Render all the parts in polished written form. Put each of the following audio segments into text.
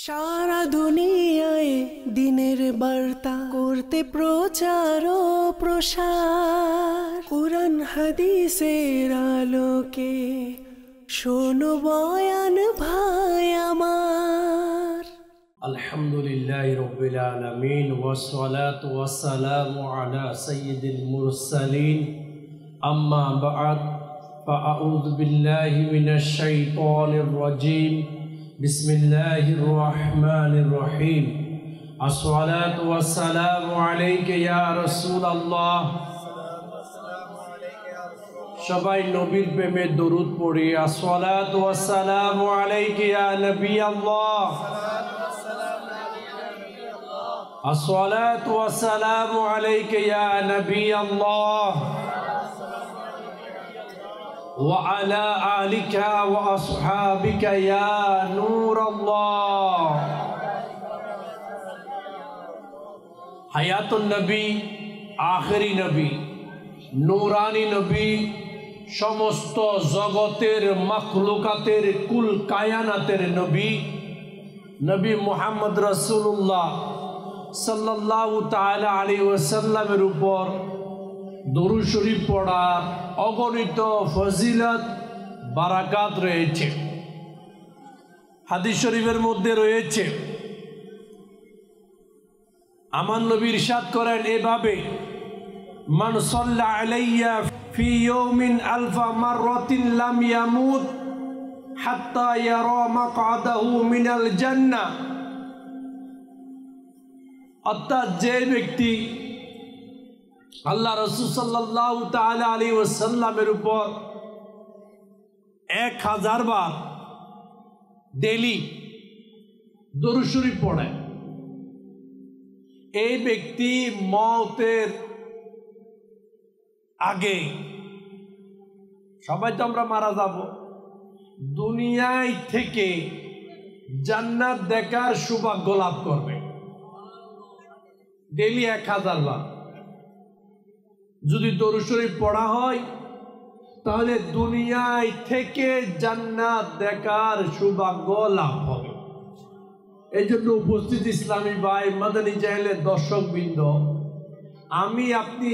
সারা দুনিয়ায় দিনের বার্তা করতে প্রচার ও প্রসার, কুরআন হাদিসের আলোকে শোনো বয়ান ভাই আমার। আলহামদুলিল্লাহি রাব্বিল আলামিন ওয়াসসালাতু ওয়াসসালামু আলা সাইয়্যিদিল মুরসালিন, আম্মা বা'দ, ফাআউযু বিল্লাহি মিনাশ শাইতানির রাজীম। বিসমিল্লাহির রহমানির রহিম। আসসালাতু ওয়াসসালামু আলাইকা ইয়া রাসূলুল্লাহ। সবাই নবীর প্রেমে দরুদ পড়ি। আসসালাতু ওয়াসসালামু আলাইকা ইয়া নবী আল্লাহ। আসসালাতু ওয়াসসালামু আলাইকা ইয়া নবী আল্লাহ ওয়া আলা আলিকা ওয়া আসহাবিকা ইয়া নূর আল্লাহ। হায়াতুন নবী, আখেরি নবী, নূরানি নবী, সমস্ত জগতের মাখলুকাতের কুল কায়নাতের নবী, নবী মুহাম্মদ রাসূলুল্লাহ সাল্লাল্লাহু তাআলা আলাইহি ওয়াসাল্লামের উপর দরুদ শরীফ পড়া অগণিত ফজিলত বারাকাত রয়েছে। হাদিস শরীফের মধ্যে রয়েছে, আমার নবী ইরশাদ করেন এভাবে, মান সাল্লা আলাইয়া ফি ইয়াউমিন আলফা মাররাতিন লাম ইয়ামুত হাত্তা ইয়ারা মাকআদাহু মিনাল জান্নাহ। অর্থাৎ যে ব্যক্তি আল্লাহ রাসূল সাল্লাল্লাহু তাআলা আলাইহি ওয়াসাল্লামের উপর 1000 বার ডেইলি দরুদ শরীফ পড়ে, এই ব্যক্তি মওতের আগে, সবাই তো আমরা মারা যাব, দুনিয়ায় থেকে জান্নাত দেখার সৌভাগ্য লাভ করবে। ডেইলি 1000 বার যদি দরুদ শরীফ পড়া হয়, তাহলে দুনিয়ায় থেকে জান্নাত দেখার সৌভাগ্য লাভ হবে। এই জন্য উপস্থিত ইসলামী ভাই, মাদানী চ্যানেলের দর্শকবৃন্দ, আমি আপনি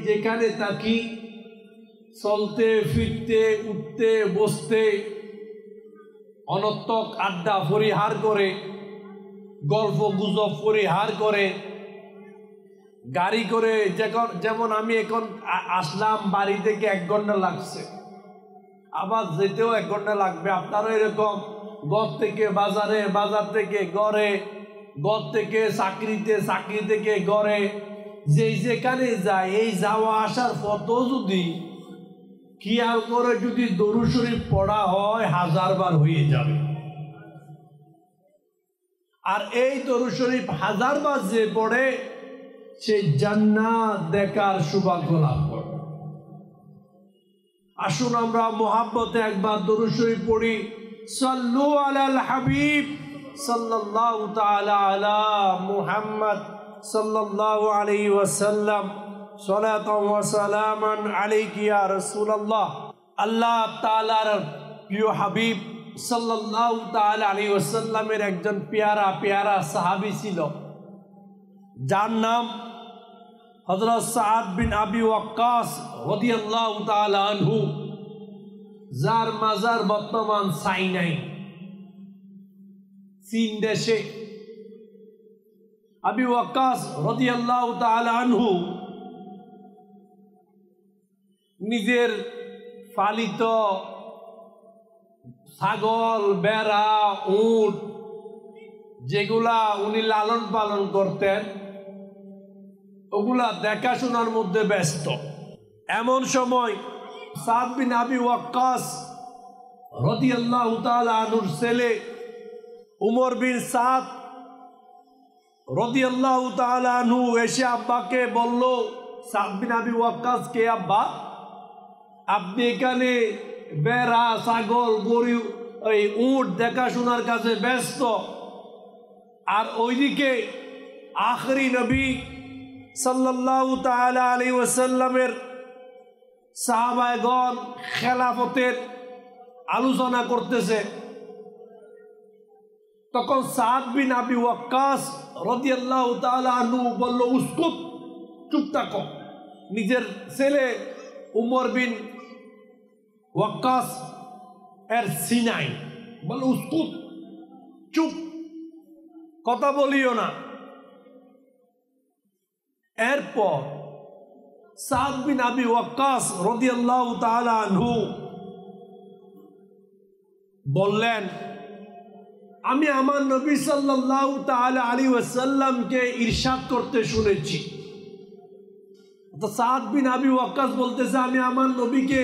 যেখানে থাকি, চলতে ফিরতে উঠতে বসতে অনর্থক আড্ডা পরিহার করে, গল্প গুজব পরিহার করে, গাড়ি করে, যেমন আমি এখন আসলাম বাড়ি থেকে 1 ঘন্টা লাগছে, আবার যেতেও 1 ঘন্টা লাগবে। আপনারও এরকম ঘর থেকে বাজারে, বাজার থেকে ঘরে, ঘর থেকে চাকরিতে, চাকরি থেকে ঘরে, যেখানে যায়, এই যাওয়া আসার পথও যদি খেয়াল করে যদি দরুদ শরীফ পড়া হয়, 1000 বার হয়ে যাবে। আর এই দরুদ শরীফ 1000 বার যে পড়ে, সে জান্নাত দেখার সৌভাগ্য লাভ করে। আসুন আমরা মোহাব্বতে একবার দরুদ শরীফ পড়ি। সাল্লু আলাল হাবিব সাল্লাল্লাহু তাআলা আলা মুহাম্মদ সাল্লাল্লাহু আলাইহি ওয়াসাল্লাম, সালাতান ওয়া সালামান আলাইকা ইয়া রাসূলুল্লাহ। আল্লাহ তাআলার প্রিয় হাবিব সাল্লাল্লাহু তাআলা আলাইহি ওয়াসাল্লামের একজন পেয়ারা সাহাবী ছিল, যার নাম হযরত সাদ বিন আবি ওয়াক্কাস রাদিয়াল্লাহু তাআলা আনহু, যার মাজার বর্তমান চায়নায়, চীন দেশে। আবি ওয়াক্কাস রাদিয়াল্লাহু তাআলা আনহু নিজের পালিত ছাগল, বেড়া, উট, যেগুলা উনি লালন পালন করতেন, ওগুলা দেখাশোনার মধ্যে ব্যস্ত। এমন সময় সাদ বিন আবি ওয়াক্কাস রাদিয়াল্লাহু তাআলা আনহুর ছেলে উমর বিন সাদ রাদিয়াল্লাহু তাআলা আনহু এসে আব্বাকে বলল, সাদ বিন আবি ওয়াক্কাস, কে আব্বা, আপনি এখানে বেড়া, ছাগল, গরু, এই উট দেখাশোনার কাছে ব্যস্ত, আর ওইদিকে আখেরি নবী সাল্লাল্লাহু তাআলা আলাইহি ওয়াসাল্লামের সাহাবায়গণ খেলাফতের আলোচনা করতেছে। তখন সাদ বিন আবি ওয়াক্কাস রাদিয়াল্লাহু তাআলা আনহু বলল, উসকুত, চুপ থাকো। নিজের ছেলে উমর বিন ওয়াক্কাস এর সিনাই বলল, উসকুত, চুপ, কথা বলিও না। এরপর সাদ বিন আবি ওয়াক্কাস রাদিয়াল্লাহু তাআলা আনহু বললেন, আমি আমার নবী সাল্লাল্লাহু তাআলা আলাইহি ওয়াসাল্লামকে ইরশাদ করতে শুনেছি। তো সাদ বিন আবি ওয়াক্কাস বলতেছে, আমি আমার নবীকে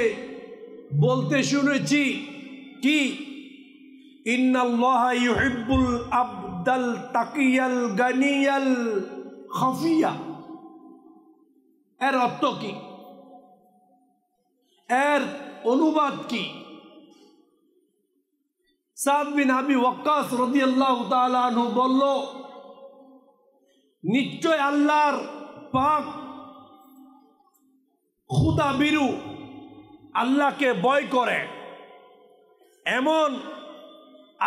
বলতে শুনেছি কি, ইন্নাল্লাহা ইউহিব্বুল আবদাল তাকিয়াল গানিয়াল খাফিয়া। এর অর্থ কি? এর অনুবাদ কি? সাদ বিন আবি ওয়াক্কাস রাদিয়াল্লাহু তাআলা আনহু বলল, নিশ্চয় আল্লাহর পাক খুদা বিরু, আল্লাহকে ভয় করে এমন,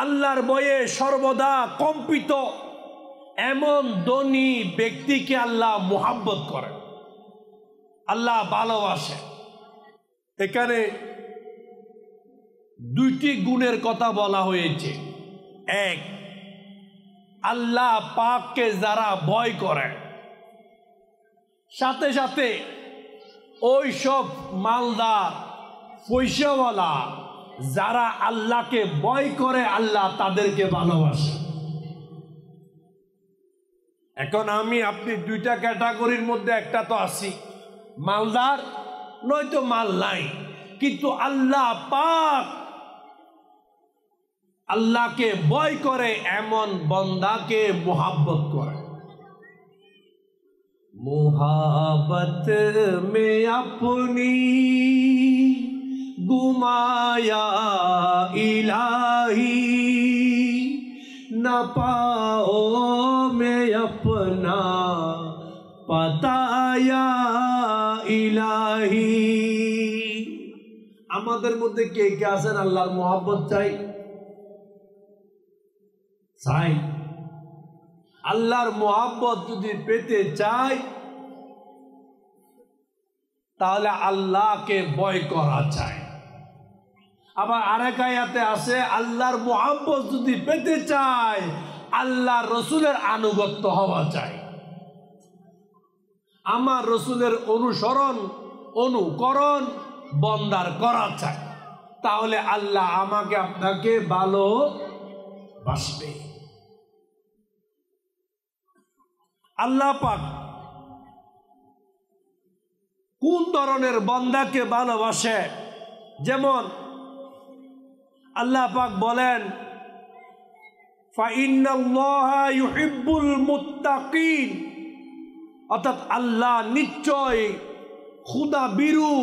আল্লাহর ভয়ে সর্বদা কম্পিত এমন ধনী ব্যক্তিকে আল্লাহ মুহাব্বত করে, আল্লাহ ভালোবাসে। এখানে দুইটি গুণের কথা বলা হয়েছে। এক, আল্লাহ পাককে যারা ভয় করে, সাথে সাথে ওই সব মালদার পয়সাওয়ালা যারা আল্লাহকে ভয় করে, আল্লাহ তাদেরকে ভালোবাসে। এখন আমি আপনি দুইটা ক্যাটাগরির মধ্যে একটা তো আছি, মালদার নয়তো মাল নাই, কিন্তু আল্লাহ পাক আল্লাহকে ভয় করে এমন বন্দাকে মুহাব্বত করে। মুহাব্বত মে আপনি গুমায়া ইলাহি, না পাও মে আপনা পাতায়া ইলাহি। আমাদের মধ্যে কে কে আছেন আল্লাহর মুহাব্বত চাই? চাই। আল্লাহর মুহাব্বত যদি পেতে চাই তাহলে আল্লাহকে ভয় করা চাই। আবার আরেক আয়াতে আছে, আল্লাহর মুহাব্বত যদি পেতে চাই আল্লাহ রসুলের আনুগত্য হওয়া চাই। আমার রসুলের অনুসরণ অনুকরণ বন্দার করা চাই, তাহলে আল্লাহ আমাকে আপনাকে ভালোবাসবে। আল্লাহ পাক কোন ধরনের বান্দাকে ভালোবাসে? যেমন আল্লাহ পাক বলেন, ফাইন্নাল্লাহা ইউহিব্বুল মুত্তাকিন, অর্থাৎ আল্লাহ নিশ্চয় খুদা বিরু,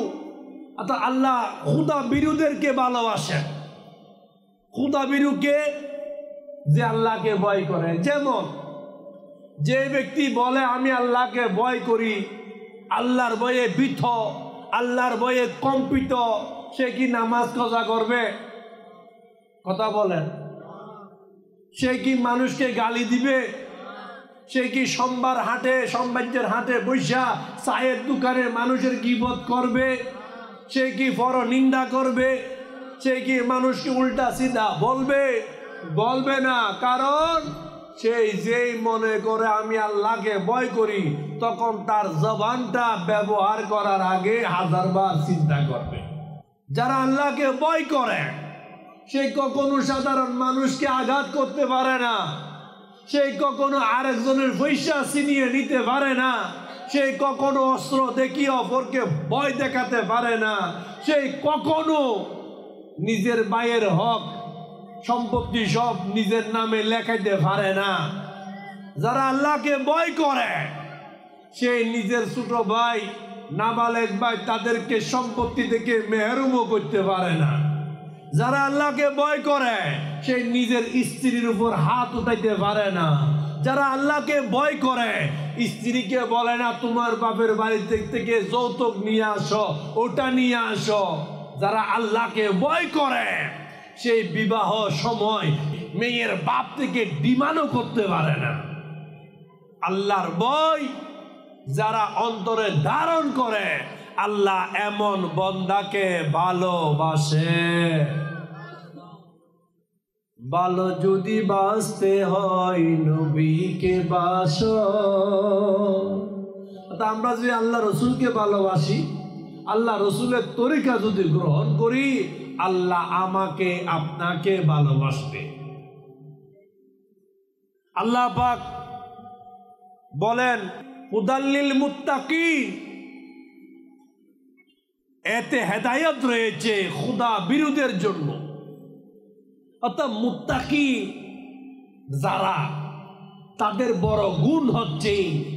অর্থাৎ আল্লাহ খুদা বিরুদেরকে ভালোবাসেন। খুদা বিরুকে, যে আল্লাহকে ভয় করে। যেমন যে ব্যক্তি বলে আমি আল্লাহকে ভয় করি, আল্লাহর ভয়ে ভীত, আল্লাহর ভয়ে কম্পিত, সে কি নামাজ কাজা করবে? কথা বলেন। সে কি মানুষকে গালি দিবে? সে কি সোমবার হাটে, সোমবারের হাটে বৈশা চায়ের দোকানে মানুষের গীবত করবে? সে কি পরনিন্দা করবে? সে কি মানুষকে উল্টা সিধা বলবে? বলবে না। কারণ সেই যেই মনে করে আমি আল্লাহকে ভয় করি, তখন তার জবানটা ব্যবহার করার আগে হাজারবার চিন্তা করবে। যারা আল্লাহকে ভয় করে সে কখনো সাধারণ মানুষকে আঘাত করতে পারে না, সে কখনো আরেকজনের পয়সা ছিনিয়ে নিতে পারে না, সে কখনো অস্ত্র দেখিয়ে অপরকে ভয় দেখাতে পারে না, সে কখনো নিজের ভাইয়ের হক সম্পত্তি সব নিজের নামে লেখাইতে পারে না। যারা আল্লাহকে ভয় করে সে নিজের ছোট ভাই, নাবালেগ ভাই, তাদেরকে সম্পত্তি থেকে মেহরুমও করতে পারে না। যারা আল্লাহকে ভয় করে সে নিজের স্ত্রীর উপর হাত উঠাইতে পারে না। যারা আল্লাহকে ভয় করে স্ত্রীকে বলে না তোমার বাপের বাড়ি থেকে যৌতুক নিয়ে আসো, ওটা নিয়ে আসো। যারা আল্লাহকে ভয় করে সেই বিবাহ সময় মেয়ের বাপ থেকে ডিমান্ডও করতে পারে না। আল্লাহর ভয় যারা অন্তরে ধারণ করে, আল্লাহ এমন বান্দাকে ভালোবাসে। ভালো যদি বাসতে হয় নবীকে বাসো। আমরা যদি আল্লাহ রসুলকে ভালোবাসি, আল্লাহ রসুলের তরিকা যদি গ্রহণ করি, আল্লাহ আমাকে আপনাকে ভালোবাসবে। আল্লাহ পাক বলেন হুদাল্লিল মুত্তাকিন, এতে হেদায়েত রয়েছে খোদা বিরোধের জন্য। অর্থাৎ মুত্তাকি যারা, তাদের বড় গুণ হচ্ছে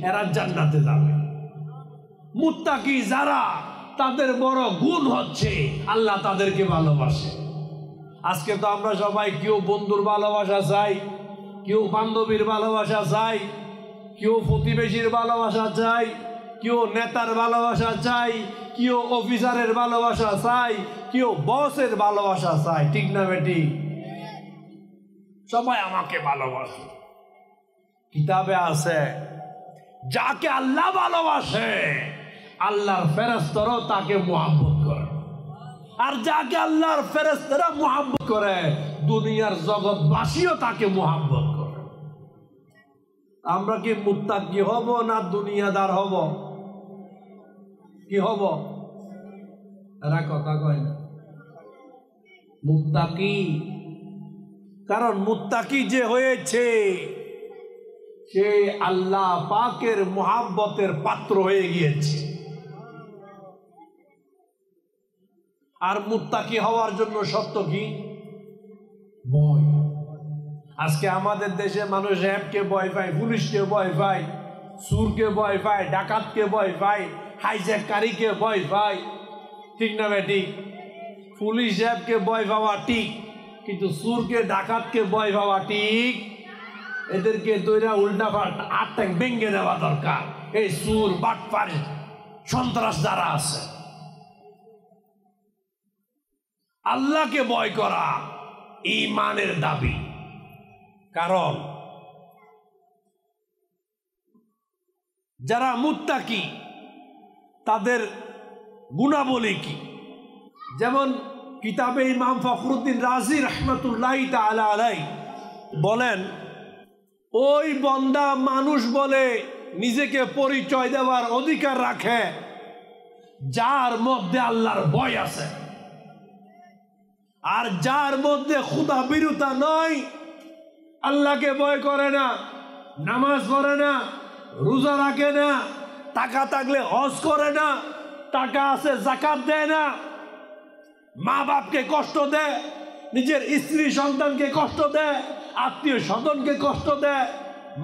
এরা জান্নাতে যাবে। মুত্তাকি যারা, তাদের বড় গুণ হচ্ছে আল্লাহ তাদেরকে ভালোবাসে। আজকে তো আমরা সবাই কেউ বন্ধুর ভালোবাসা চাই, কেউ বান্ধবীর ভালোবাসা চাই, কেউ প্রতিবেশীর ভালোবাসা চাই, কেউ নেতার ভালোবাসা চাই, কেউ অফিসারের ভালোবাসা চাই, কেউ বসের ভালোবাসা চাই। ঠিক না বেটি? সবাই আমাকে ভালোবাসে। কিতাবে আছে যাকে আল্লাহ ভালোবাসে, আল্লাহর ফেরেশতারাও তাকে মুহাব্বত করে। আর যাকে আল্লাহর ফেরেশতারা মুহাব্বত করে, দুনিয়ার জগৎবাসীও তাকে মুহাব্বত করে। আমরা কি মুত্তাকি হব না দুনিয়াদার হব? কি হব? এরা কথা কয় না। মুত্তাকি, কারণ মুত্তাকি যে হয়েছে সে আল্লাহ পাকের মুহাব্বতের পাত্র হয়ে গিয়েছে। আর মুত্তাকি হওয়ার জন্য শর্ত কি? ভয়। আজকে আমাদের দেশে মানুষ র্যাবকে ভয় পায়, পুলিশকে ভয় পায়, চুরকে ভয় পায়, ডাকাতকে ভয় পায়, হাইজ্যাককারীকে ভয় পায়। ঠিক না বেটি? পুলিশ র্যাবকে ভয় পাওয়া ঠিক, কিন্তু চুরকে ডাকাতকে ভয় পাওয়া ঠিক? এদেরকে দইরা উল্টা আট ট্যাং ভেঙে দেওয়া দরকার। এই চুর বাটপার সন্ত্রাস যারা আছে, আল্লাহকে ভয় করা ঈমানের দাবি। কারণ যারা মুত্তাকি তাদের গুণাবলী কি? যেমন কিতাবে ইমাম ফখরুদ্দিন রাজি রাহমাতুল্লাহি তাআলা আলাইহি বলেন, ওই বান্দা মানুষ বলে নিজেকে পরিচয় দেওয়ার অধিকার রাখে যার মধ্যে আল্লাহর ভয় আছে। আর যার মধ্যে খোদা বিরুতা নয়, আল্লাহকে ভয় করে না, নামাজ পড়ে না, রোজা রাখে না, টাকা থাকলে হজ করে না, টাকা আছে যাকাত দেয় না, মা বাপকে কষ্ট দেয়, নিজের স্ত্রী সন্তানকে কষ্ট দেয়, আত্মীয় স্বজনকে কষ্ট দেয়,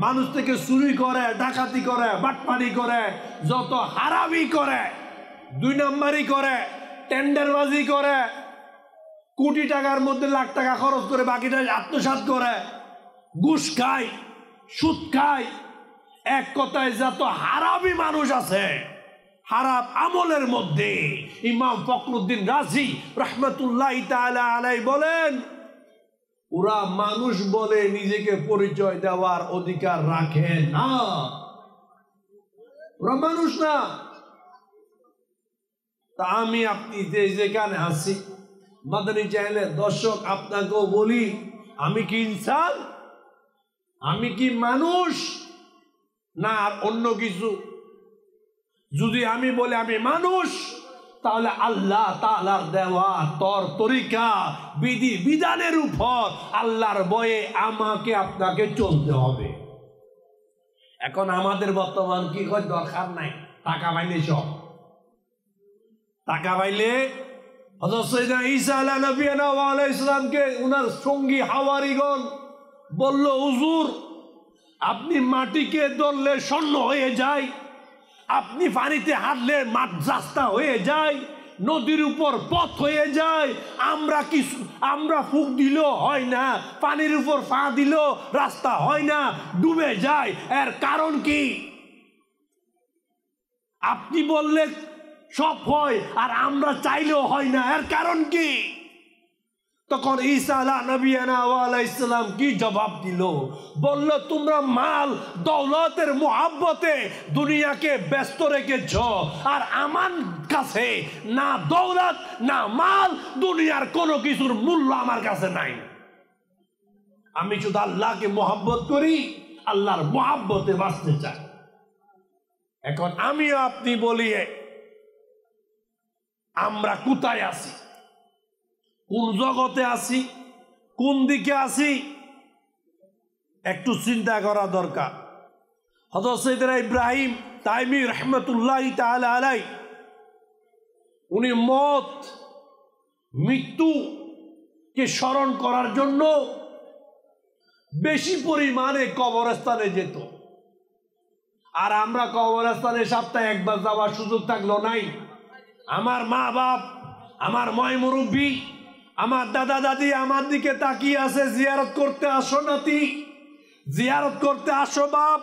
মানুষ থেকে চুরি করে, ডাকাতি করে, বাটপারি করে, যত হারামি করে, দুই নম্বরই করে, টেন্ডারবাজি করে, কোটি টাকার মধ্যে লাখ টাকা খরচ করে বাকিটা আত্মসাৎ করে, ঘুষ খায়, সুদ খায়, এক কথায় যত হারামি মানুষ আছে হারাম আমলের মধ্যে, ইমাম ফখরুদ্দিন রাজি রাহমাতুল্লাহি তাআলা আলাইহি বলেন, ওরা মানুষ বলে নিজেকে পরিচয় দেওয়ার অধিকার রাখে না। ওরা মানুষ না। তা আমি আপনি যেখানে আছি, মাদানী চ্যানেলের দর্শক, আপনাকেও বলি, আমি কি ইনসান? আমি কি মানুষ না আর অন্য কিছু? যদি আমি বলি আমি মানুষ, তাহলে আল্লাহ তাআলার দেওয়া তরিকা বিধি বিধানের উপর আল্লাহর ভয়ে আমাকে আপনাকে চলতে হবে। এখন আমাদের বর্তমান কি হয়? দরকার নাই, টাকা পাইলে সব। টাকা পাইলে হযরত সাইয়েদনা ঈসা আলাইহিস সালামকে উনার সঙ্গী হাওয়ারিগণ বলল, হুজুর আপনি মাটিকে ধরলে স্বর্ণ হয়ে যায়, আপনি পানিতে হাঁটলে মাঠ রাস্তা হয়ে যায়, নদীর উপর পথ হয়ে যায়, আমরা ফুক দিল হয় না, পানির উপর পা দিল রাস্তা হয় না, ডুবে যায়। এর কারণ কি? আপনি বললে সব হয় আর আমরা চাইলেও হয় না, এর কারণ কি? তখন ঈসা নবিয়ানা আলাইহিস সালাম কি জবাব দিল? বলল, তোমরা মাল দৌলতের মোহাব্বতে দুনিয়াকে ব্যস্ত রেখেছ, আর আমার কাছে না দৌলত না মাল, দুনিয়ার কোনো কিছুর মূল্য আমার কাছে নাই। আমি শুধু আল্লাহকে মোহাব্বত করি, আল্লাহর মোহাব্বতে বাঁচতে চাই। এখন আমিও আপনি বলি, আমরা কোথায় আছি, কোন জগতে আছি, কোন দিকে আছি, একটু চিন্তা করা দরকার। হযরত সাইয়েদনা ইব্রাহিম তাইমি রাহমাতুল্লাহি তাআলা আলাইহি, উনি মৃত্যুকে স্মরণ করার জন্য বেশি পরিমাণে কবরস্থানে যেত। আর আমরা কবরস্থানে সপ্তাহে একবার যাওয়ার সুযোগ থাকলো নাই। আমার মা বাপ, আমার ময় মুরব্বী, আমার দাদা দাদি আমার দিকে তাকিয়ে আছে, জিয়ারত করতে আসো নাতি, জিয়ারত করতে আসো বাপ।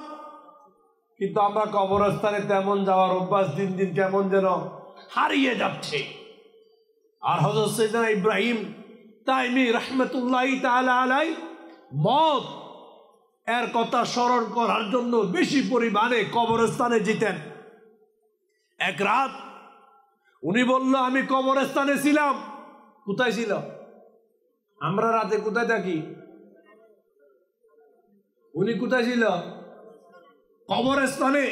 কিন্তু আমরা কবরস্থানে তেমন যাওয়ার অভ্যাস দিন দিন কেমন যেন হারিয়ে যাচ্ছে। আর হযরত সাইয়েদনা ইব্রাহিম তাইমি রাহমাতুল্লাহি তাআলা আলাইহি মত এর কথা স্মরণ করার জন্য বেশি পরিমাণে কবরস্থানে যেতেন। এক রাত উনি বলল, আমি কবরস্থানে ছিলাম। কোথায় ছিল? আমরা রাতে কোথায় থাকি? উনি কোথায় ছিল? কবরস্থানে।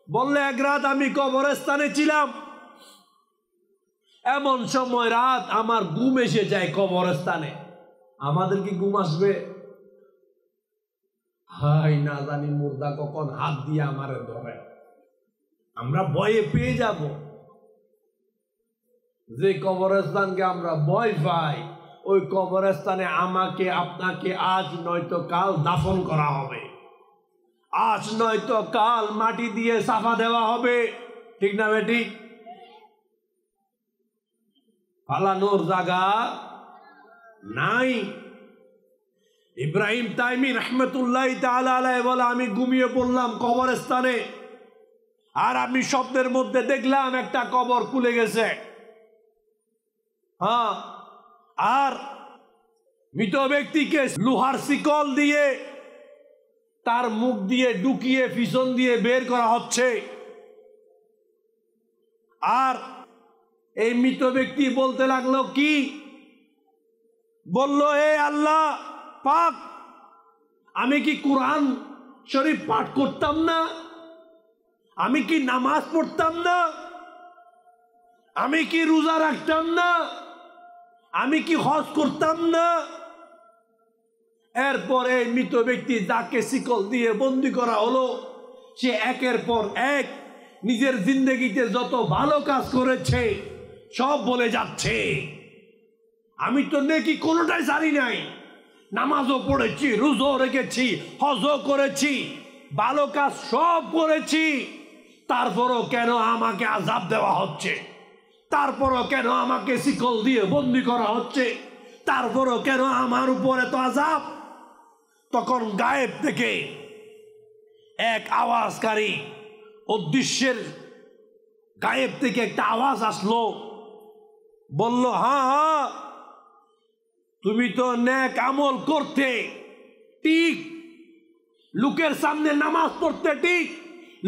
বললে, এক রাত আমি কবরস্থানে ছিলাম। এমন সময় রাত আমার ঘুম এসে যায় কবরস্থানে। আমাদের কি ঘুম আসবে? হাই, না জানি মুর্দা কখন হাত দিয়ে আমারে ধরে, আমরা ভয়ে পেয়ে যাব। যে কবরস্থানকে আমরা ভয় পাই, ওই কবরস্থানে আমাকে আপনাকে আজ নয়তো কাল দাফন করা হবে, আজ নয়তো কাল মাটি দিয়ে সাফা দেওয়া হবে। ঠিক না বেটি? পালানোর জায়গা নাই। ইব্রাহিম তাইমি রাহমাতুল্লাহি তাআলা আলাইহি বলে, আমি ঘুমিয়ে পড়লাম কবরস্থানে, আর আমি স্বপ্নের মধ্যে দেখলাম একটা কবর খুলে গেছে। হ্যাঁ, আর মৃত ব্যক্তিকে লোহার শিকল দিয়ে তার মুখ দিয়ে ঢুকিয়ে পিছন দিয়ে বের করা হচ্ছে। আর এই মৃত ব্যক্তি বলতে লাগলো, কি বলল? হে আল্লাহ পাক, আমি কি কোরআন শরীফ পাঠ করতাম না? আমি কি নামাজ পড়তাম না? আমি কি রোজা রাখতাম না? আমি কি হজ করতাম না? এরপরে মৃত ব্যক্তি যাকে শিকল দিয়ে বন্দি করা হলো, সে একের পর এক নিজের জিন্দগিতে যত ভালো কাজ করেছে সব বলে যাচ্ছে, আমি তো নেকি কোনোটাই জানি নাই, নামাজও পড়েছি, রোজাও রেখেছি, হজও করেছি, ভালো কাজ সব করেছি, তারপরও কেন আমাকে আযাব দেওয়া হচ্ছে? তারপরও কেন আমাকে শিকল দিয়ে বন্দি করা হচ্ছে? তারপরও কেন আমার উপরে তো আযাব? তখন গায়েব থেকে এক আওয়াজকারী অদৃশ্যের গায়েব থেকে একটা আওয়াজ আসলো, বলল, হ্যাঁ হ্যাঁ, তুমি তো নেক আমল করতে ঠিক, লোকের সামনে নামাজ পড়তে ঠিক,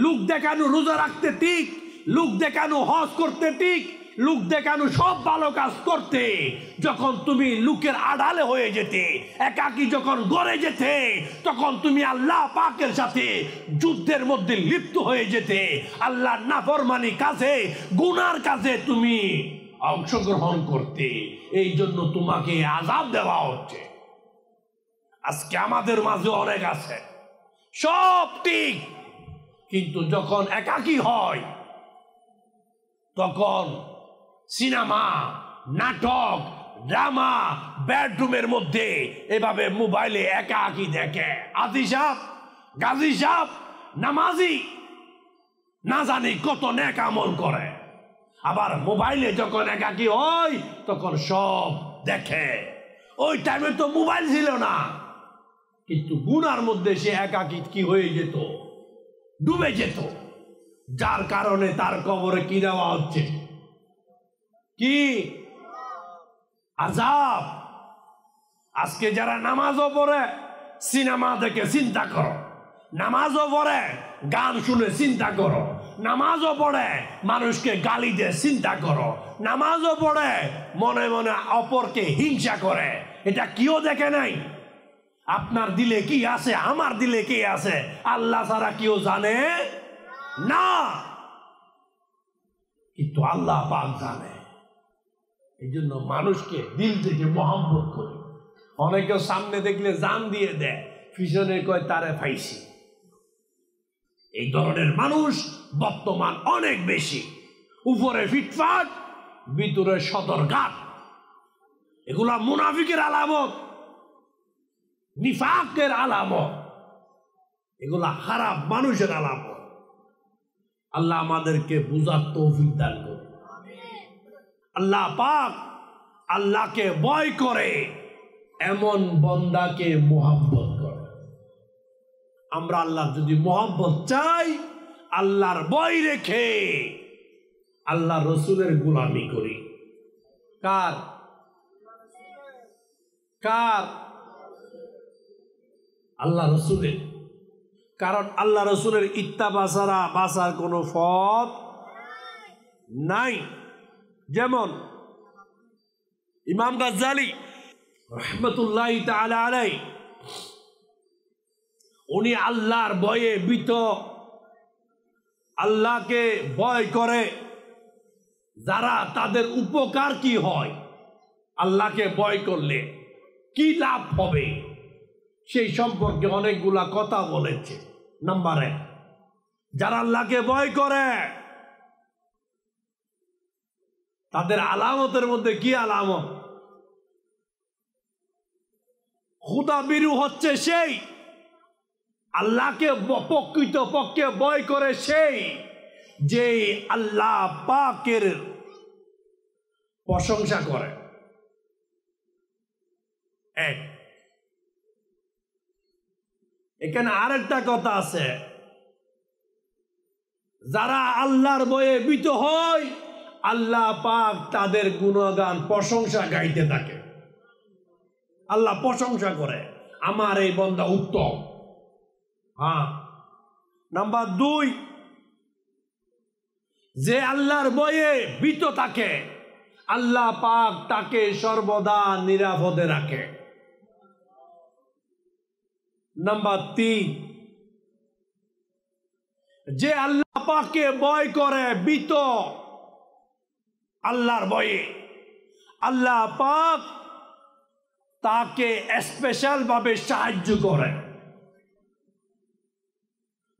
লোক দেখানো রোজা রাখতে ঠিক, লোক দেখানো হজ করতে ঠিক, লোক দেখানো সব ভালো কাজ করতে। যখন তুমি লোকের আড়ালে হয়ে যেতে, একাকী যখন গড়ে যেতে, তখন তুমি আল্লাহ পাকের সাথে যুদ্ধের মধ্যে লিপ্ত হয়ে যেতে, আল্লাহর নাফরমানি কাজে, গুনার কাজে তুমি অংশগ্রহণ করতে। এই জন্য তোমাকে আযাব দেওয়া হচ্ছে। আজকে আমাদের মাঝে অনেক আছে, সব ঠিক, কিন্তু যখন একাকী হয় তখন সিনেমা, নাটক, ড্রামা, বেডরুমের মধ্যে এভাবে মোবাইলে একাকী দেখে। আদি সাহেব, গাজী সাহেব, নামাজি, না জানি কত নেক আমল করে, আবার মোবাইলে যখন একাকী হয় তখন সব দেখে। ওই টাইমে তো মোবাইল ছিল না, কিন্তু গুনার মধ্যে সে একাকী কি হয়ে যেত, ডুবে যেত, যার কারণে তার কবরে কি দেওয়া হচ্ছে? কি আযাব। আজকে যারা নামাজও পড়ে সিনেমা দেখে চিন্তা করো, নামাজও পড়ে গান শুনে চিন্তা করো, নামাজও পড়ে মানুষকে গালি দিয়ে চিন্তা করো, নামাজও পড়ে মনে মনে অপরকে হিংসা করে, এটা কেউ দেখে নাই? আপনার দিলে কি আছে, আমার দিলে কি আছে, আল্লাহ ছাড়া কেউ জানে না, কিন্তু আল্লাহ পাক জানে। এই জন্য মানুষকে দিল থেকে মহব্বত করি। অনেকে সামনে দেখলে জান দিয়ে দেয়, পিছনে কয় তারে ফাইছি। এই ধরনের মানুষ বর্তমান অনেক বেশি, উপরে ফিটফাট ভিতরে সদরঘাট। এগুলা মুনাফিকের আলামত, নিফাকের আলামত, এগুলা খারাপ মানুষের আলামত। আল্লাহ আমাদেরকে বুঝার তৌফিক দান করে। আল্লাহ পাক আল্লাহকে ভয় করে এমন বান্দাকে মোহাব্বত করে। আমরা আল্লাহ যদি মোহাব্বত চাই, আল্লাহর ভয় রেখে আল্লাহ রসুলের গোলামি করি। কার কার? আল্লাহ রসুলের। কারণ আল্লাহ রসুলের ইত্তেবা ছাড়া বাঁচার কোনো পথ নাই। যেমন ইমাম গাজ্জালি রাহমাতুল্লাহি তাআলা আলাইহি, উনি আল্লাহর ভয়ে ভীত, আল্লাহকে ভয় করে যারা, তাদের উপকার কি হয়, আল্লাহকে ভয় করলে কি লাভ হবে, সেই সম্পর্কে অনেকগুলা কথা বলেছে। নাম্বার 1, যারা আল্লাহকে ভয় করে তাদের আলামতের মধ্যে কি আলামত? খুদা বিরু হচ্ছে সেই, আল্লাহকে প্রকৃত পক্ষে ভয় করে সেই যে আল্লাহ পাকের প্রশংসা করে। এক, এখানে আরেকটা কথা আছে, যারা আল্লাহর ভয়ে ভীত হয় আল্লাহ পাক তাদের গুণগান প্রশংসা গাইতে থাকে। আল্লাহ প্রশংসা করে, আমার এই বান্দা উত্তম। হ্যাঁ। নাম্বার 2, যে আল্লাহর ভয়ে ভীত থাকে আল্লাহ পাক তাকে সর্বদা নিরাপদে রাখে। নাম্বার 3, যে আল্লাহ পাককে ভয় করে ভীত, আল্লাহর ভয়ে আল্লাহ পাক তাকে স্পেশাল ভাবে সাহায্য করে।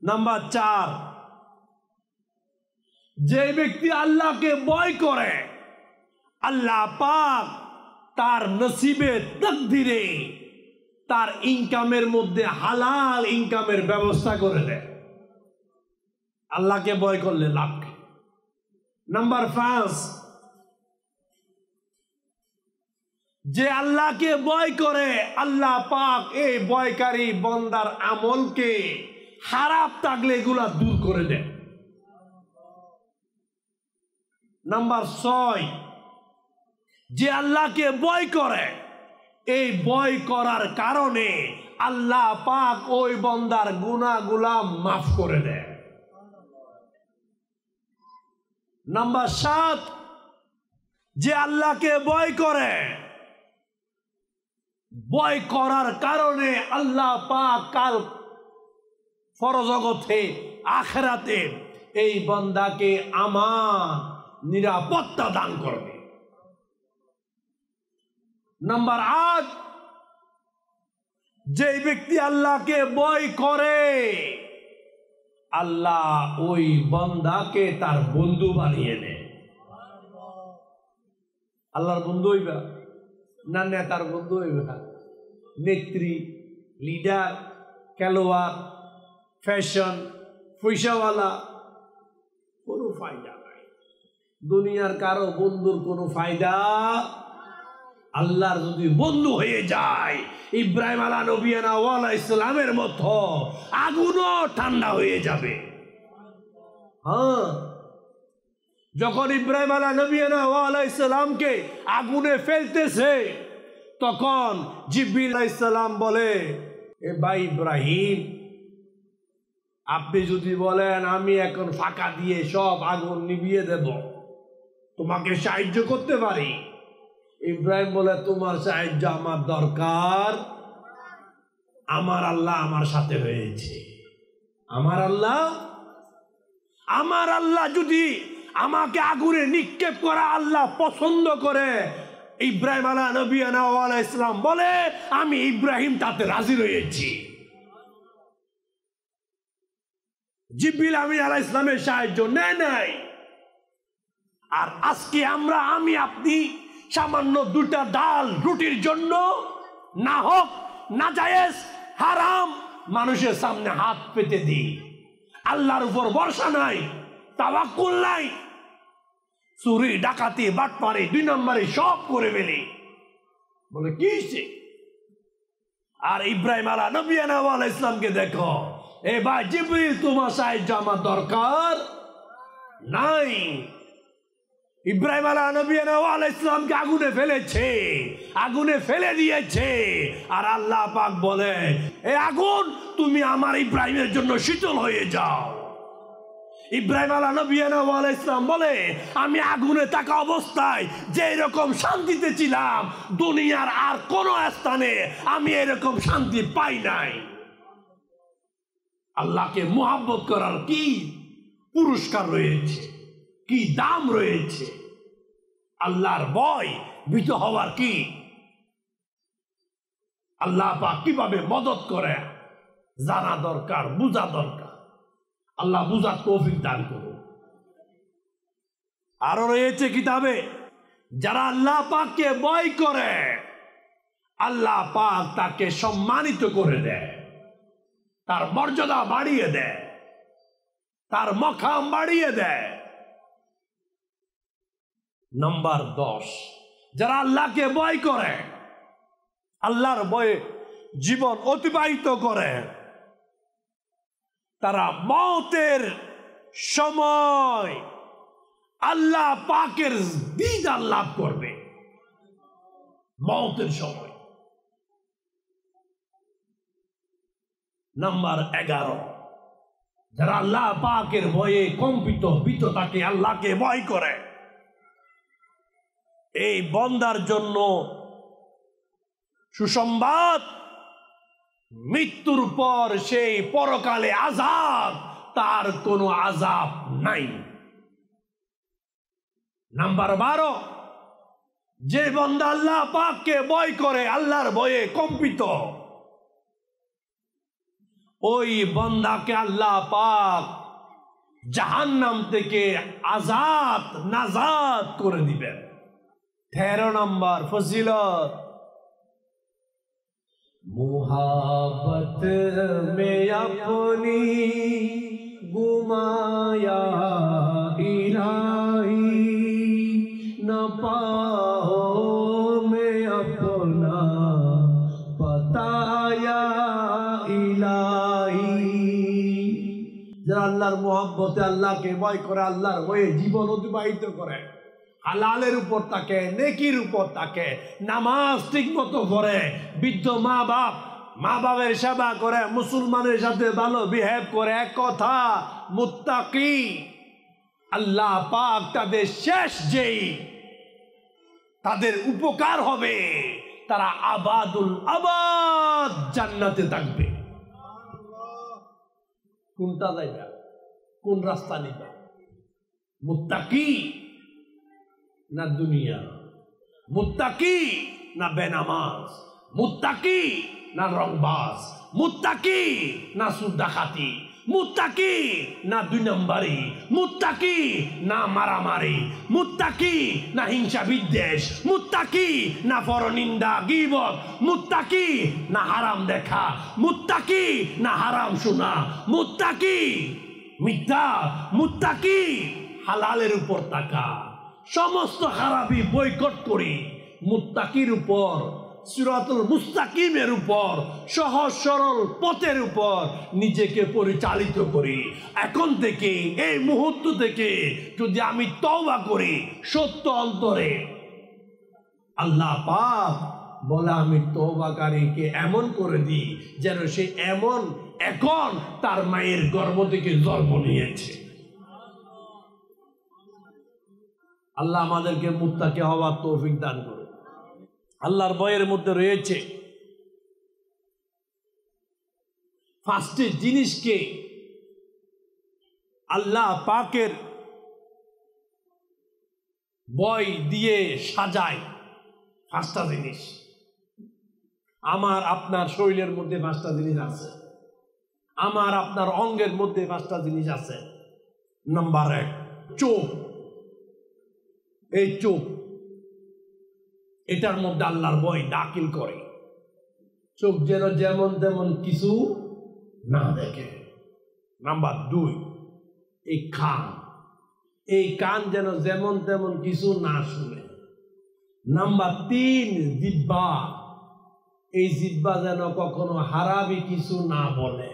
নাম্বার 4, যে ব্যক্তি আল্লাহকে ভয় করে আল্লাহ পাক তার নসিবে তাকদীরে তার ইনকামের মধ্যে হালাল ইনকামের ব্যবস্থা করে দেয়। আল্লাহকে ভয় করলে লাভ কি? নাম্বার 5, যে আল্লাহকে ভয় করে আল্লাহ পাক এই ভয়কারী বান্দার আমলকে খারাপ থাকলে এগুলা দূর করে দেয়। নাম্বার 6, যে আল্লাহকে ভয় করে এই ভয় করার কারণে আল্লাহ পাক ওই বান্দার গুনাহগুলা মাফ করে দেয়। নাম্বার 7, যে আল্লাহকে ভয় করে ভয় করার কারণে আল্লাহ পাক কাল পরজগতে আখিরাতে এই বান্দাকে আমান নিরাপত্তা দান করবে। নাম্বার 8, যে ব্যক্তি আল্লাহকে ভয় করে আল্লাহ ওই বান্দাকে তার বন্ধু বানিয়ে নেয়। আল্লাহর বন্ধু হইবা না, নেতার বন্ধু হইবা, নেত্রী, লিডার, খেলোয়াড়, ফ্যাশন, পয়সাওয়ালা, কোনো ফায়দা নাই। দুনিয়ার কারো বন্ধুর কোনো ফায়দা। আল্লাহর যদি বন্ধু হয়ে যায় ইব্রাহিম আলাইহিস সালামের মতো আগুনও ঠান্ডা হয়ে যাবে। হ্যাঁ, যখন ইব্রাহিম আলাইহিস সালামকে আগুনে ফেলতেছে তখন জিবরিল আলাইহিস সালাম বলে, এ ভাই ইব্রাহিম, আপনি যদি বলেন আমি এখন ফাঁকা দিয়ে সব আগুন নিভিয়ে দেব, তোমাকে সাহায্য করতে পারি। ইব্রাহিম বলে, তোমার সাহায্য আমার দরকার, আমার আল্লাহ আমার সাথে রয়েছে। আমার আল্লাহ যদি আমাকে আগুনে নিক্ষেপ করা আল্লাহ পছন্দ করে, ইব্রাহিম আলাইহিস সালাম বলে, আমি ইব্রাহিম তাতে রাজি রয়েছি। জিবরিল আমিন আলাইহিস সালামের সাহায্য নেয় নাই। আর আজকে আমি আপনি সামান্য দুটা ডাল রুটির জন্য না হোক নাজায়েজ হারাম মানুষের সামনে হাত পেতে দিই। আল্লাহর উপর ভরসা নাই, তাওয়াক্কুল নাই, চুরি ডাকাতি বাটপারি 2 নম্বরে সব করে ফেলি, বলে কি হয়েছে? আর ইব্রাহিম আলাইহিস সালামকে দেখো, এ ভাই জিবরিল, তোমার সাহায্য আমার দরকার নাই। ইব্রাহিম আলাইহিস সালামকে আগুনে ফেলেছে, আগুনে ফেলে দিয়েছে। আর আল্লাহ পাক বলে, এ আগুন, তুমি আমার ইব্রাহিমের জন্য শীতল হয়ে যাও। ইব্রাহিম আলাইহিস সালাম বলে, আমি আগুনে থাকা অবস্থায় যে এরকম শান্তিতে ছিলাম, দুনিয়ার আর কোন স্থানে আমি এরকম শান্তি পাই নাই। আল্লাহকে মুহাব্বত করার কি পুরস্কার রয়েছে, কি দাম রয়েছে, আল্লাহর ভয় ভীত হওয়ার কি, আল্লাহ পাক কিভাবে মদত করে জানা দরকার, বুঝা দরকার। আল্লাহ বুঝার তৌফিক দান করুন। আরো রয়েছে কিতাবে, যারা আল্লাহ পাককে ভয় করে আল্লাহ পাক তাকে সম্মানিত করে দেয়, তার মর্যাদা বাড়িয়ে দেয়, তার মকাম বাড়িয়ে দেয়। নাম্বার 10, যারা আল্লাহকে ভয় করে, আল্লাহর ভয়ে জীবন অতিবাহিত করে, তারা মওতের সময় আল্লাহ পাকের দিদার লাভ করবে। মওতের সময়। নাম্বার 11, যারা আল্লাহ পাকের ভয়ে কম্পিত ভীত থাকে, আল্লাহকে ভয় করে, এই বান্দার জন্য সুসংবাদ, মৃত্যুর পর সেই পরকালে আযাব, তার কোনো আযাব নাই। নাম্বার 12, যে বান্দা আল্লাহ পাককে ভয় করে, আল্লাহর ভয়ে কম্পিত, ওই বান্দাকে আল্লাহ পাক জাহান্নাম থেকে আযাদ নাজাত করে দিবেন। 13 নম্বর ফজিলত, মুহাব্বত মে আপনি গুমায়া ইলাহি, না পাও মে আপনা পাতায়া ইলাহি। যারা আল্লাহর মুহাব্বতে আল্লাহকে ভয় করে, আল্লাহর ভয়ে জীবন অতিবাহিত করে, হালালের উপর থাকে, নেকির উপর থাকে, নামাজ ঠিক মতো করে, বৃদ্ধ মা বাপের সেবা করে, মুসলমানের সাথে ভালো বিহেভ করে, এক কথা মুত্তাকি, আল্লাহ পাক তাদের শেষ যেই তাদের উপকার হবে, তারা আবাদুল আবাদ জান্নাতে থাকবে। কোনটা যাইবে, কোন রাস্তা নিবে? মুত্তাকি না দুনিয়া, মুত্তাকি না বেনামাজ, মুত্তাকি না রংবাজ, মুত্তাকি না সুদ ডাকাতি, মুত্তাকি না 2 নম্বরি, মুত্তাকি না মারামারি, মুত্তাকি না হিংসা বিদ্বেষ, মুত্তাকি না পরনিন্দা গীবত, মুত্তাকি না হারাম দেখা, মুত্তাকি না হারাম শোনা, মুত্তাকি মিথ্যা, মুত্তাকি হালালের উপর থাকা। সমস্ত খারাপি বয়কট করি, মুত্তাকির উপর, সিরাতুল মুস্তাকিমের উপর, সহজ সরল পথের উপর নিজেকে পরিচালিত করি। এখন থেকে, এই মুহূর্ত থেকে যদি আমি তওবা করি সত্য অন্তরে, আল্লাহ পাক বলে আমি তওবাকারীকে এমন করে দিই যেন সে এখন তার মায়ের গর্ভ থেকে জন্ম নিয়েছে। আল্লাহ আমাদেরকে মুত্তাকি হওয়ার তৌফিক দান করে। আল্লাহর ভয়ের মধ্যে রয়েছে ফার্স্টের জিনিসকে আল্লাহ পাকের ভয় দিয়ে সাজায়। পাঁচটা জিনিস আমার আপনার শরীরের মধ্যে, পাঁচটা জিনিস আছে আমার আপনার অঙ্গের মধ্যে, পাঁচটা জিনিস আছে। নাম্বার 1, চোখ। এই চোখ, এটার মধ্যে আল্লাহর ভয় দাখিল করে। চোখ যেন যেমন তেমন কিছু না দেখে। নাম্বার 2, এই কান যেন যেমন তেমন কিছু না শুনে। নাম্বার 3, জিহ্বা। এই জিহ্বা যেন কখনো হারামি কিছু না বলে।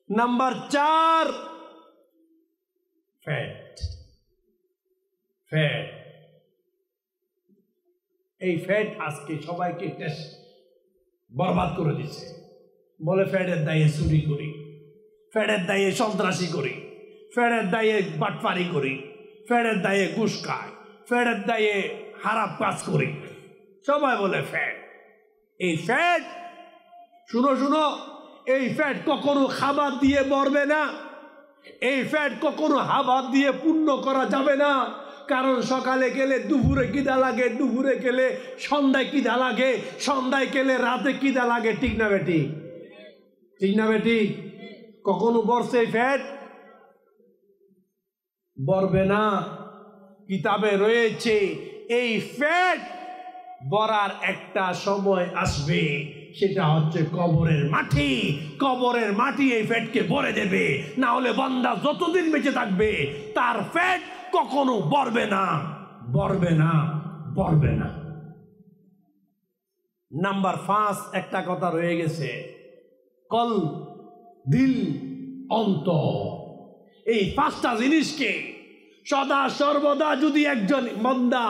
Number 4, fat. এই ফ্যাট আজকে সবাইকে বরবাদ করে দিচ্ছে। বলে ফ্যাটের দায়ে চুরি করি, ফ্যাটের দায়ে সন্ত্রাসী করি, ফ্যাটের দায়ে বাটপারি করি, ফ্যাটের দায়ে ঘুষ খায়, ফ্যাটের দায়ে খারাপ কাজ করি। সবাই বলে ফ্যাট। এই ফ্যাট, শুনো, এই ফ্যাট কখনো খাবার দিয়ে মরবে না। এই ফ্যাট কখনো খাবার দিয়ে পূর্ণ করা যাবে না। কারণ সকালে গেলে দুপুরে খিদা লাগে, দুপুরে গেলে সন্ধ্যায় খিদা লাগে, সন্ধ্যায় গেলে রাতে খিদা লাগে। ঠিক না বেটি? ঠিক না বেটি? কখনো বর্ষে ফ্যাট বরবে না। কিতাবে রয়েছে এই ফ্যাট বরার একটা সময় আসবে, সেটা হচ্ছে কবরের মাটি। কবরের মাটি এই ফ্যাটকে ভরে দেবে। না হলে বান্দা যতদিন বেঁচে থাকবে তার ফ্যাট কখনো বরবে না। নাম্বার 5, একটা কথা রয়ে গেছে, কল, দিল, অন্তর। এই 5টা জিনিসকে সদা সর্বদা যদি একজন বান্দা,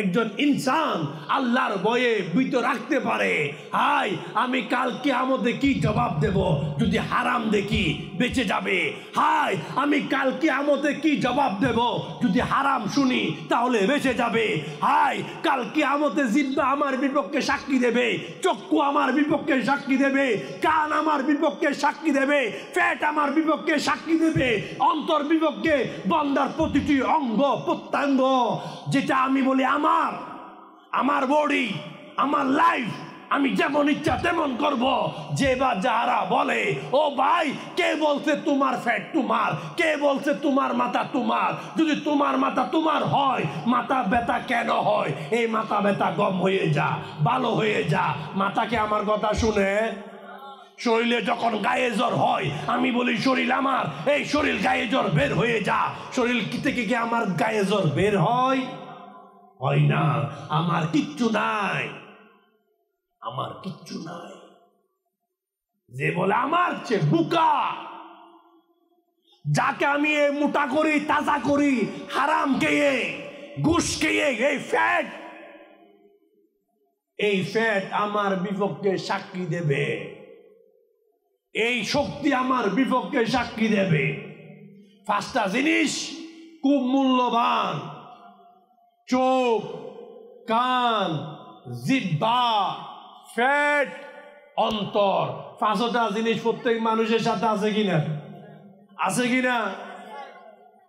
একজন ইনসান আল্লাহর ভয়ে ভিতর রাখতে পারে, হাই আমি কাল কিয়ামতে কি জবাব দেব যদি হারাম দেখি, বেঁচে যাবে। হাই আমি কাল কিয়ামতে কি জবাব দেব যদি হারাম শুনি, তাহলে বেঁচে যাবে। হাই কাল কিয়ামতে জিহ্বা আমার বিপক্ষে সাক্ষী দেবে, চক্ষু আমার বিপক্ষে সাক্ষী দেবে, কান আমার বিপক্ষে সাক্ষী দেবে, পেট আমার বিপক্ষে সাক্ষী দেবে, অন্তর বিপক্ষে। বান্দার প্রতিটি অঙ্গ প্রত্যঙ্গ, যেটা আমি বলি আমার বডি, আমার লাইফ, আমি যেমন ইচ্ছা তেমন করব। যে বা যারা বলে ও ভাই কে বলছে তোমার ফ্যাট তোমার, কে বলছে তোমার মাথা তোমার? যদি তোমার মাথা তোমার হয়, মাথা ব্যথা কেন হয়? এই মাথা ব্যথা গম হয়ে যা, ভালো হয়ে যা। মাথাকে আমার কথা শুনে শরীরে যখন গায়ে জ্বর হয়, আমি বলি শরীর আমার, এই শরীর গায়ে জ্বর বের হয়ে যা। শরীর থেকে কি আমার গায়ে জ্বর বের হয়? হয় না। আমার কিচ্ছু নাই। যে বলে আমার চেয়ে বুকা, যাকে আমি মোটা করি, তাজা করি, হারাম খেয়ে, ঘুষ খেয়ে, এই ফ্যাট আমার বিপক্ষে সাক্ষী দেবে। এই শক্তি আমার বিপক্ষে সাক্ষী দেবে। 5টা জিনিস খুব মূল্যবান, চোখ, কান, জিহ্বা, ফ্যাট, অন্তর। 5টা জিনিস প্রত্যেক মানুষের সাথে আছে কিনা? আছে কিনা?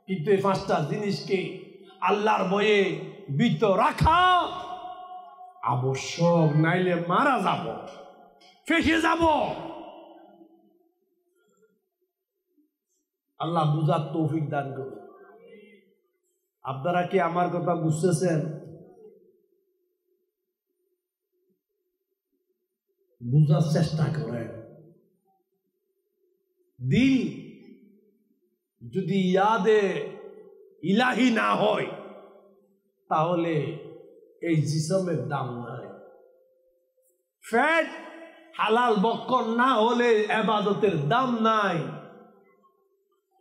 কিন্তু এই 5টা জিনিসকে আল্লাহর ভয়ে ভিতর রাখা আবশ্যক, নাইলে মারা যাব, ফেসে যাব। আল্লাহ বুঝার তৌফিক দান করুন। আপনারা কি আমার কথা বুঝতেছেন? বুঝার চেষ্টা করেন। দিল যদি ইয়াদে ইলাহি না হয়, তাহলে এই জিসমের দাম নাই। ফ্যাট হালাল বক্কর না হলে ইবাদতের দাম নাই।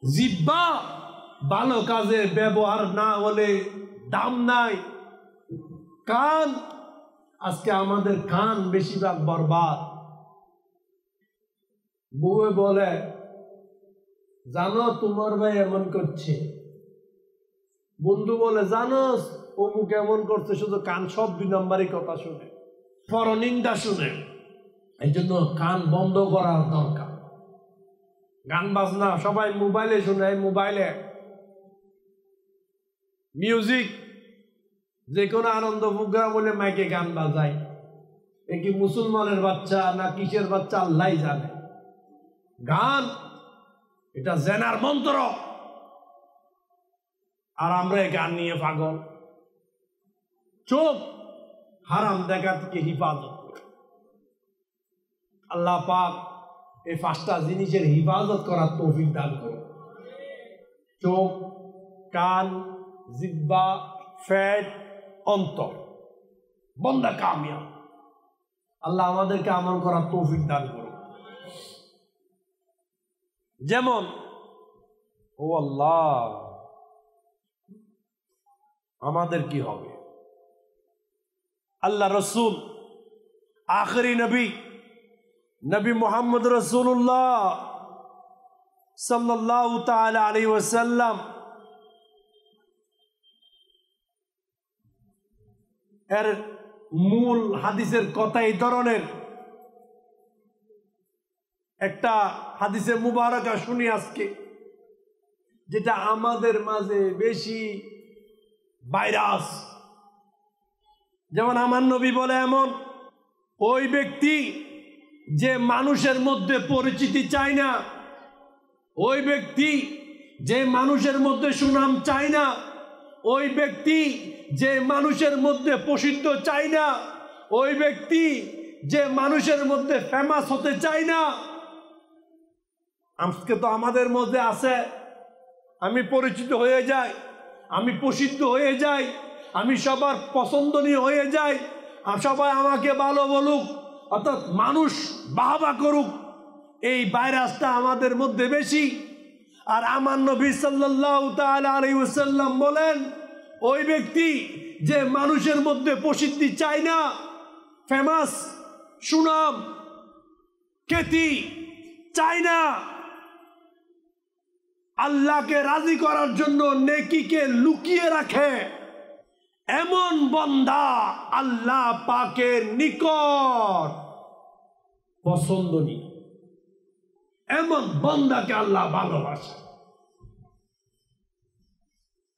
জিহ্বা ভালো কাজে ব্যবহার না হলে দাম নাই। কান আজকে আমাদের কান বেশিরভাগ বরবাদ। বউয়ে বলে, জানো তোমার ভাই এমন করছে। বন্ধু বলে, জানো অমুক এমন করছে। শুধু কান সব 2 নম্বরই কথা শুনে, পরনিন্দা শুনে। এই জন্য কান বন্ধ করার দরকার। গান বাজনা সবাই মোবাইলে শুনে, মোবাইলে মিউজিক, যে কোনো আনন্দ প্রোগ্রাম বলে মাইকে গান বাজায়। এ কি মুসলমানের বাচ্চা না কিসের বাচ্চা আল্লাহ জানে। গান এটা জেনার মন্ত্র, আর আমরা এই গান নিয়ে পাগল। চোখ হারাম দেখা থেকে হিফাজত করে। আল্লাহ পাক এই 5টা জিনিসের হিফাজত করার তৌফিক দান করুন। চোখ, কান, জিহ্বা, পেট, অন্তর। বন্দা কামিয়াব। আল্লাহ আমাদেরকে আমল করার তৌফিক দান করুন। যেমন ও আল্লাহ, আমাদের কি হবে? আল্লাহ রসুল আখরি নবী, নবী মুহাম্মদ রাসূলুল্লাহ সাল্লাল্লাহু তাআলা আলাইহি ওয়াসাল্লাম এর মূল হাদিসের কথা এই ধরনের। একটা হাদিসে মুবারকা শুনি আজকে, যেটা আমাদের মাঝে বেশি ভাইরাস। যেমন আমার নবী বলে, এমন ওই ব্যক্তি যে মানুষের মধ্যে পরিচিতি চায় না, ওই ব্যক্তি যে মানুষের মধ্যে সুনাম চায় না, ওই ব্যক্তি যে মানুষের মধ্যে প্রসিদ্ধ চায় না, ওই ব্যক্তি যে মানুষের মধ্যে ফেমাস হতে চায় না। আজকে তো আমাদের মধ্যে আছে, আমি পরিচিত হয়ে যাই, আমি প্রসিদ্ধ হয়ে যাই, আমি সবার পছন্দনীয় হয়ে যাই, আর সবাই আমাকে ভালো বলুক, অর্থাৎ মানুষ বাহবা করুক। এই ভাইরাসটা আমাদের মধ্যে বেশি। আর আমার নবী সাল্লাল্লাহু তাআলা আলাইহি ওয়াসাল্লাম বলেন, ওই ব্যক্তি যে মানুষের মধ্যে প্রসিদ্ধি চায় না, ফেমাস, সুনাম, খ্যাতি চায় না, আল্লাহকে রাজি করার জন্য নেকিকে লুকিয়ে রাখে, এমন বান্দা আল্লাহ পাকের নিকট পছন্দনীয়। এমন বান্দাকে আল্লাহ ভালোবাসে,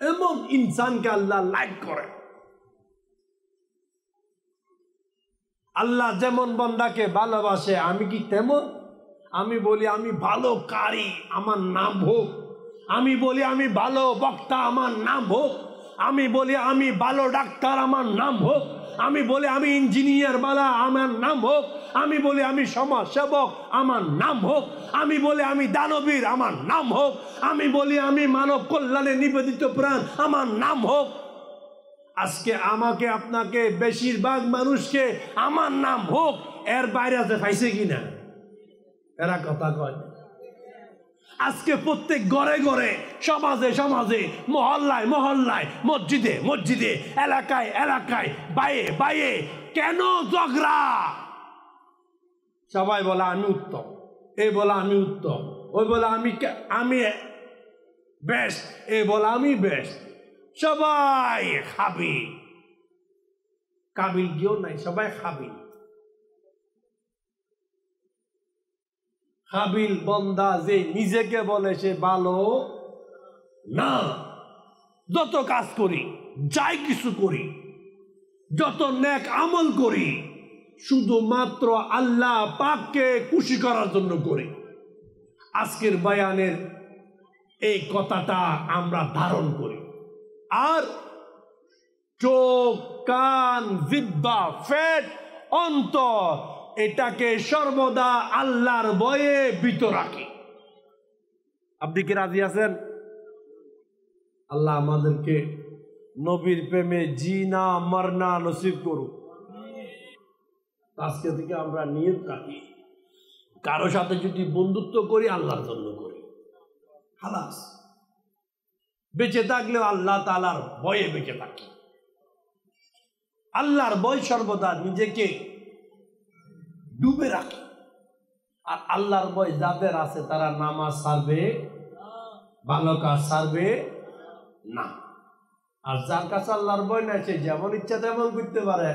এমন ইনসানকে আল্লাহ লাইক করে। আল্লাহ যেমন বান্দাকে ভালোবাসে, আমি কি তেমন? আমি বলি আমি ভালো কারি, আমার নাম হোক। আমি বলি আমি ভালো বক্তা, আমার নাম হোক। আমি বলি আমি ভালো ডাক্তার, আমার নাম হোক। আমি বলি আমি ইঞ্জিনিয়ার বালা, আমার নাম হোক। আমি বলি আমি সমাজ সেবক, আমার নাম হোক। আমি বলি আমি দানবীর, আমার নাম হোক। আমি বলি আমি মানব কল্যাণে নিবেদিত প্রাণ, আমার নাম হোক। আজকে আমাকে, আপনাকে, বেশিরভাগ মানুষকে আমার নাম হোক এর বাইরে আছে পাইছে কিনা? এরা কথা কয়। আজকে প্রত্যেক ঘরে ঘরে, সমাজে সমাজে, মহল্লায় মহল্লায়, মসজিদে মসজিদে, এলাকায় এলাকায়, বাইয়ে বাইয়ে কেন ঝগড়া? সবাই বলে আমি উত্তম, এই বলে আমি উত্তম, ওই বলে আমি বেস্ট, এই বলে আমি বেস্ট। সবাই খাবিল, কাবিল কেউ নাই, সবাই খাবিল। কাবিল বন্দা যে নিজেকে বলে সে ভালো না। যত কাজ করি, যাই কিছু করি, যত নেক আমল করি, শুধুমাত্র আল্লাহ পাককে খুশি করার জন্য করি। আজকের বয়ানের এই কথাটা আমরা ধারণ করি। আর চোখ, কান, জিহ্বা, পেট, অন্তর, এটাকে সর্বদা আল্লাহর ভয়ে ভীত রাখি। আপনি কি রাজি আছেন? আল্লাহ আমাদেরকে নবীর প্রেমে জিনা মরনা নসিব করুক। আজকে থেকে আমরা নিয়ত রাখি, কারো সাথে যদি বন্ধুত্ব করি আল্লাহর জন্য করি, খালাস। বেঁচে থাকলেও আল্লাহ তাআলার ভয়ে বেঁচে থাকি। আল্লাহর ভয় সর্বদা নিজেকে ডুবে রাখে। আর আল্লাহর ভয় যাদের আছে তারা নামাজ ছাড়বে, ভালো কাজ ছাড়বে না। আর যার কাছে আল্লাহর ভয় নাই সে যেমন ইচ্ছা তেমন করতে পারে।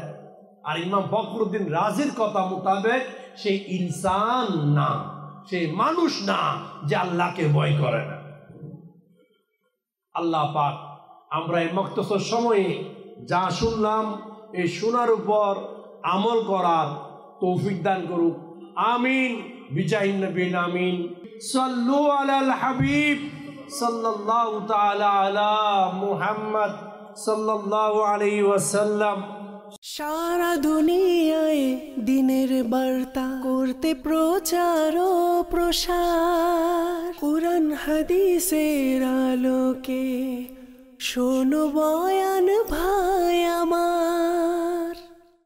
আর ইমাম ফখরুদ্দিন রাজির কথা মোতাবেক সেই ইনসান না, সেই মানুষ না যে আল্লাহকে ভয় করে না। আল্লাহ পাক আমরা এই মুক্তসর সময়ে যা শুনলাম এই শোনার উপর আমল করার তৌফিক দান করুক। আমিন বিজাহিন নবীন আমিন। সাল্লু আলাল হাবিব সাল্লাল্লাহু তাআলা আলা মুহাম্মদ সাল্লাল্লাহু আলাইহি ওয়াসাল্লাম। সারা দুনিয়ায় দিনের বার্তা করতে প্রচার ও প্রসার, কুরআন হাদিসের আলোকে শোনো বয়ান ভাই আমার।